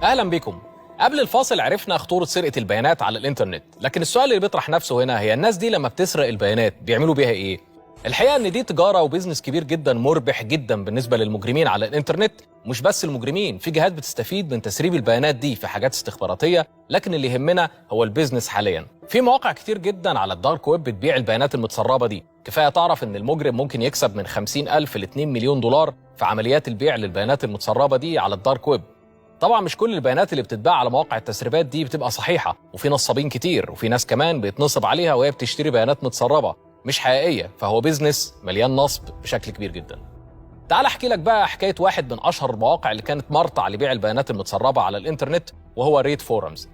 أهلا بكم. قبل الفاصل عرفنا خطورة سرقة البيانات على الإنترنت، لكن السؤال اللي بيطرح نفسه هنا هي الناس دي لما بتسرق البيانات بيعملوا بيها إيه؟ الحقيقة إن دي تجارة وبزنس كبير جدا مربح جدا بالنسبة للمجرمين على الإنترنت، مش بس المجرمين، في جهات بتستفيد من تسريب البيانات دي في حاجات استخباراتية، لكن اللي يهمنا هو البيزنس حاليا. في مواقع كتير جدا على الدارك ويب بتبيع البيانات المتسربة دي، كفاية تعرف إن المجرم ممكن يكسب من 50,000 ل 2 مليون دولار في عمليات البيع للبيانات المتسربة دي على الدارك ويب. طبعا مش كل البيانات اللي بتتباع على مواقع التسريبات دي بتبقى صحيحة، وفي نصابين كتير، وفي ناس كمان بيتنصب عليها وهي بتشتري بيانات متسربة مش حقيقية، فهو بيزنس مليان نصب بشكل كبير جدا. تعال احكي لك بقى حكاية واحد من أشهر المواقع اللي كانت مرتع لبيع البيانات المتسربة على الإنترنت، وهو ريد فورمز.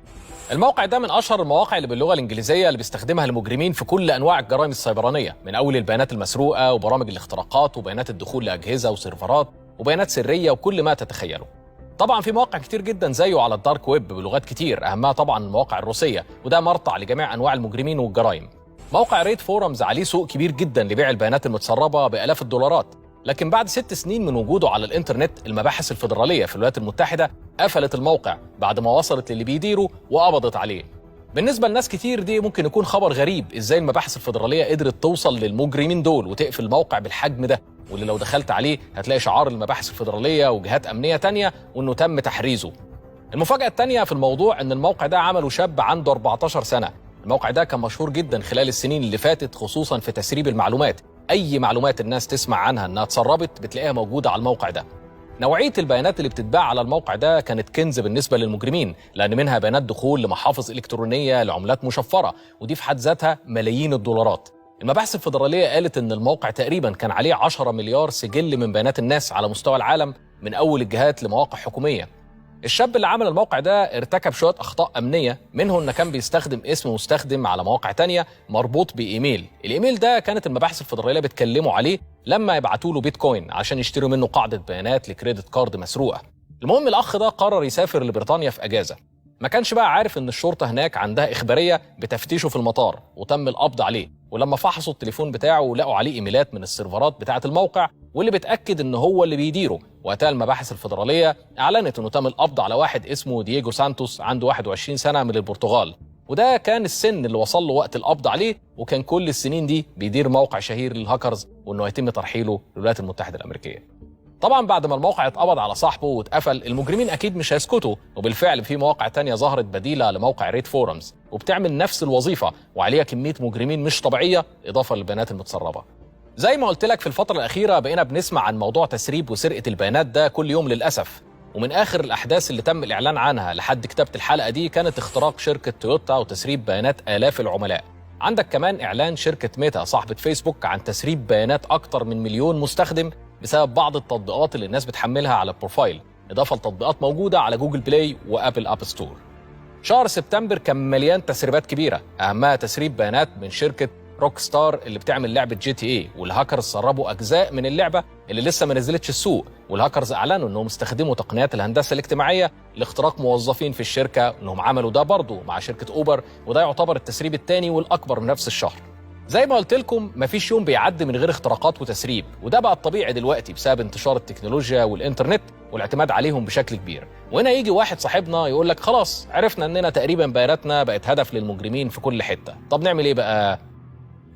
الموقع ده من أشهر المواقع اللي باللغة الإنجليزية اللي بيستخدمها المجرمين في كل أنواع الجرائم السيبرانية، من أول البيانات المسروقة وبرامج الاختراقات وبيانات الدخول لأجهزة وسيرفرات وبيانات سرية وكل ما تتخيله. طبعا في مواقع كتير جدا زيه على الدارك ويب بلغات كتير، اهمها طبعا المواقع الروسيه، وده مرتع لجميع انواع المجرمين والجرائم. موقع ريد فورمز عليه سوق كبير جدا لبيع البيانات المتسربه بالاف الدولارات، لكن بعد 6 سنين من وجوده على الانترنت المباحث الفيدراليه في الولايات المتحده قفلت الموقع بعد ما وصلت للي بيديره وقبضت عليه. بالنسبه لناس كتير دي ممكن يكون خبر غريب، ازاي المباحث الفيدراليه قدرت توصل للمجرمين دول وتقفل الموقع بالحجم ده، واللي لو دخلت عليه هتلاقي شعار المباحث الفيدراليه وجهات امنيه تانية وانه تم تحريزه. المفاجاه التانية في الموضوع ان الموقع ده عمله شاب عنده 14 سنه. الموقع ده كان مشهور جدا خلال السنين اللي فاتت، خصوصا في تسريب المعلومات. اي معلومات الناس تسمع عنها انها اتسربت بتلاقيها موجوده على الموقع ده. نوعيه البيانات اللي بتتباع على الموقع ده كانت كنز بالنسبه للمجرمين، لان منها بيانات دخول لمحافظ الكترونيه لعملات مشفره، ودي في حد ذاتها ملايين الدولارات. المباحث الفيدراليه قالت ان الموقع تقريبا كان عليه 10 مليار سجل من بيانات الناس على مستوى العالم، من اول الجهات لمواقع حكوميه. الشاب اللي عمل الموقع ده ارتكب شويه اخطاء امنيه، منه ان كان بيستخدم اسم مستخدم على مواقع تانية مربوط بايميل. الايميل ده كانت المباحث الفيدراليه بتكلموا عليه لما يبعتوا له بيتكوين عشان يشتروا منه قاعده بيانات لكريدت كارد مسروقه. المهم الاخ ده قرر يسافر لبريطانيا في اجازه، ما كانش بقى عارف ان الشرطه هناك عندها اخباريه بتفتيشه في المطار، وتم القبض عليه. ولما فحصوا التليفون بتاعه لقوا عليه ايميلات من السيرفرات بتاعه الموقع واللي بتاكد ان هو اللي بيديره. وقتها المباحث الفيدراليه اعلنت انه تم القبض على واحد اسمه دييغو سانتوس، عنده 21 سنه، من البرتغال، وده كان السن اللي وصل له وقت القبض عليه، وكان كل السنين دي بيدير موقع شهير للهاكرز، وانه يتم ترحيله للولايات المتحده الامريكيه. طبعا بعد ما الموقع اتقبض على صاحبه واتقفل، المجرمين اكيد مش هيسكتوا، وبالفعل في مواقع تانية ظهرت بديلة لموقع ريد فورمز وبتعمل نفس الوظيفة، وعليها كمية مجرمين مش طبيعية اضافة للبيانات المتسربة. زي ما قلت لك في الفترة الأخيرة بقينا بنسمع عن موضوع تسريب وسرقة البيانات ده كل يوم للأسف، ومن آخر الأحداث اللي تم الإعلان عنها لحد كتابة الحلقة دي كانت اختراق شركة تويوتا وتسريب بيانات آلاف العملاء. عندك كمان إعلان شركة ميتا صاحبة فيسبوك عن تسريب بيانات أكتر من 1,000,000 مستخدم بسبب بعض التطبيقات اللي الناس بتحملها على البروفايل، إضافة لتطبيقات موجودة على جوجل بلاي وأبل أب ستور. شهر سبتمبر كان مليان تسريبات كبيرة، أهمها تسريب بيانات من شركة روك ستار اللي بتعمل لعبة GTA، والهاكرز سربوا أجزاء من اللعبة اللي لسه ما نزلتش السوق، والهاكرز أعلنوا أنهم استخدموا تقنيات الهندسة الاجتماعية لاختراق موظفين في الشركة، أنهم عملوا ده برضو مع شركة أوبر، وده يعتبر التسريب الثاني والأكبر من نفس الشهر. زي ما قلت لكم مفيش يوم بيعدي من غير اختراقات وتسريب، وده بقى الطبيعي دلوقتي بسبب انتشار التكنولوجيا والإنترنت والاعتماد عليهم بشكل كبير. وهنا يجي واحد صاحبنا يقول لك خلاص عرفنا أننا تقريبا بياناتنا بقت هدف للمجرمين في كل حتة، طب نعمل إيه بقى؟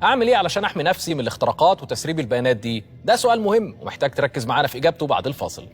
أعمل إيه علشان أحمي نفسي من الاختراقات وتسريب البيانات دي؟ ده سؤال مهم ومحتاج تركز معانا في إجابته بعد الفاصل.